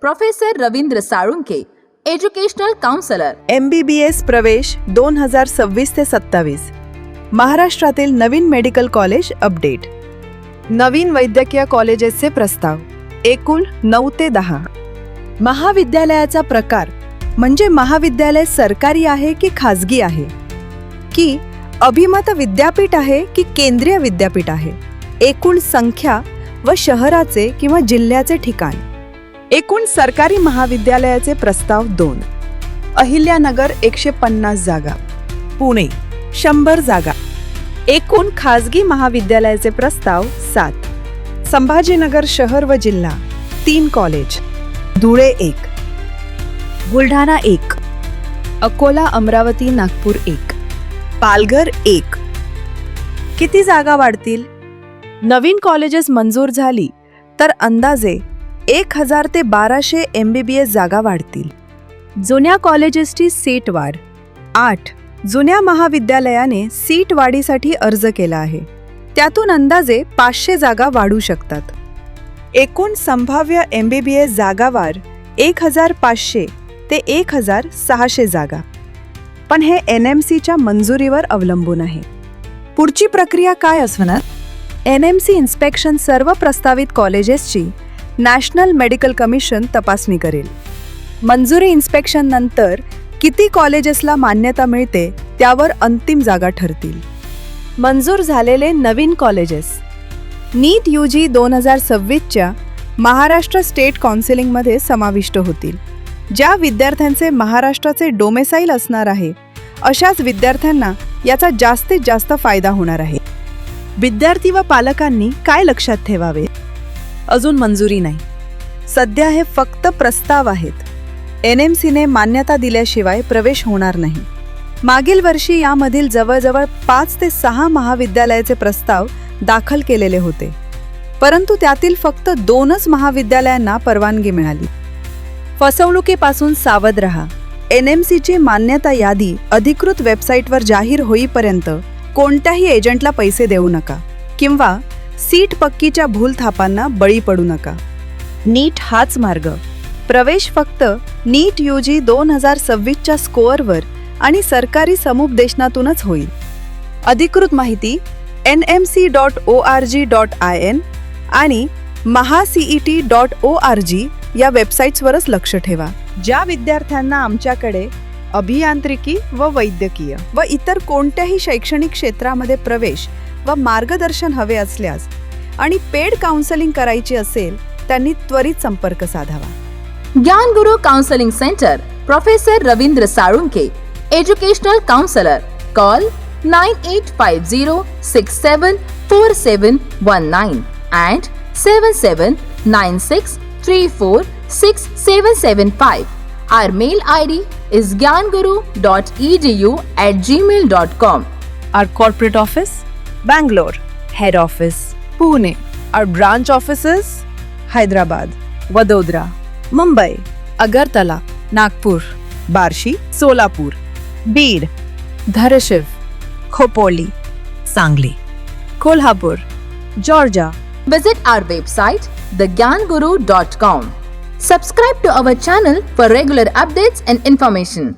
Professor Ravindra Salunkhe, educational counsellor, MBBS प्रवेश 2026 ते 27. महाराष्ट्रातील नवीन मेडिकल कॉलेज अपडेट. नवीन वैद्यकीय कॉलेजेसचे प्रस्ताव एकूण 9 ते 10. महाविद्यालयाचा प्रकार म्हणजे महाविद्यालय सरकारी आहे की खाजगी आहे, की अभिमत विद्यापीठ आहे की केंद्रीय विद्यापीठ आहे. एकूण संख्या व शहराचे किंवा जिल्ह्याचे ठिकाण. एकूण सरकारी महाविद्यालयाचे प्रस्ताव 2. अहिल्यानगर 150 जागा, पुणे 100 जागा. एकूण खाजगी महाविद्यालयाचे प्रस्ताव 7. संभाजीनगर शहर व जिल्हा 3 कॉलेज, धुळे 1, बुलढाणा 1, अकोला अमरावती नागपूर 1, पालघर 1. किती जागा वाढतील? नवीन कॉलेजेस मंजूर झाली तर अंदाजे 1000 ते 1200 MBBS जागा वाढतील. जुन्या कॉलेजेसची सीट वाढ 8. जुन्या महाविद्यालयाने सीट वाढीसाठी अर्ज केला आहे. त्यातून अंदाजे 500 जागा वाढू शकतात. एकूण संभाव्य MBBS जागावार 1500 ते 1600 जागा. पण हे NMCच्या मंजुरीवर अवलंबून आहे. पुढची प्रक्रिया काय असणार? NMC इन्स्पेक्शन सर्व प्रस्तावित कॉलेजेसची नॅशनल मेडिकल कमिशन तपासणी करेल. मंजुरी इन्स्पेक्शन नंतर किती कॉलेजेसला मान्यता मिळते त्यावर अंतिम जागा ठरतील. मंजूर झालेले नवीन कॉलेजेस नीट UG 2026च्या महाराष्ट्र स्टेट काउन्सिलिंगमध्ये समाविष्ट होतील. ज्या विद्यार्थ्यांचे महाराष्ट्राचे डोमेसाईल असणार आहे अशाच विद्यार्थ्यांना याचा जास्तीत जास्त फायदा होणार आहे. विद्यार्थी व पालकांनी काय लक्षात ठेवावे? अजून मंजुरी नाही. सध्या हे फक्त प्रस्ताव आहेत. NMCने मान्यता दिल्याशिवाय प्रवेश होणार नाही. मागील वर्षी यामधील जवळजवळ 5 ते 6 महाविद्यालयाचे प्रस्ताव दाखल केलेले होते, परंतु त्यातील फक्त 2च महाविद्यालयांना परवानगी मिळाली. फसवणुकीपासून सावध रहा. NMCची मान्यता यादी अधिकृत वेबसाईटवर जाहीर होईपर्यंत कोणत्याही एजंटला पैसे देऊ नका किंवा सीट पक्कीच्या भूलथापांना बळी पडू नका. नीट हाच मार्ग. प्रवेश फक्त नीट UG 2026च्या स्कोअरवर आणि सरकारी समुपदेशनातूनच होईल. अधिकृत माहिती nmc.org.in आणि mahaCET.org या वेबसाईट्सवरच लक्ष ठेवा. ज्या विद्यार्थ्यांना आमच्याकडे अभियांत्रिकी व वैद्यकीय व इतर कोणत्याही शैक्षणिक क्षेत्रामध्ये प्रवेश व मार्गदर्शन हवे असल्यास आणि पेड काउन्सेलिंग करायची असेल त्यांनी त्वरित संपर्क साधावा. ज्ञान गुरु counselling centre, professor Ravindra Salunkhe, educational counsellor. Call 9850674719 and 7796346775. Our mail ID is gyanguru.edu@gmail.com. Our corporate office, Bangalore. Head office, Pune. Our branch offices, Hyderabad, Vadodara, Mumbai, Agartala, Nagpur, Barshi, Solapur, Beed, Dharashiv, Khopoli, Sangli, Kolhapur, Georgia. Visit our website thegyanguru.com. Subscribe to our channel for regular updates and information.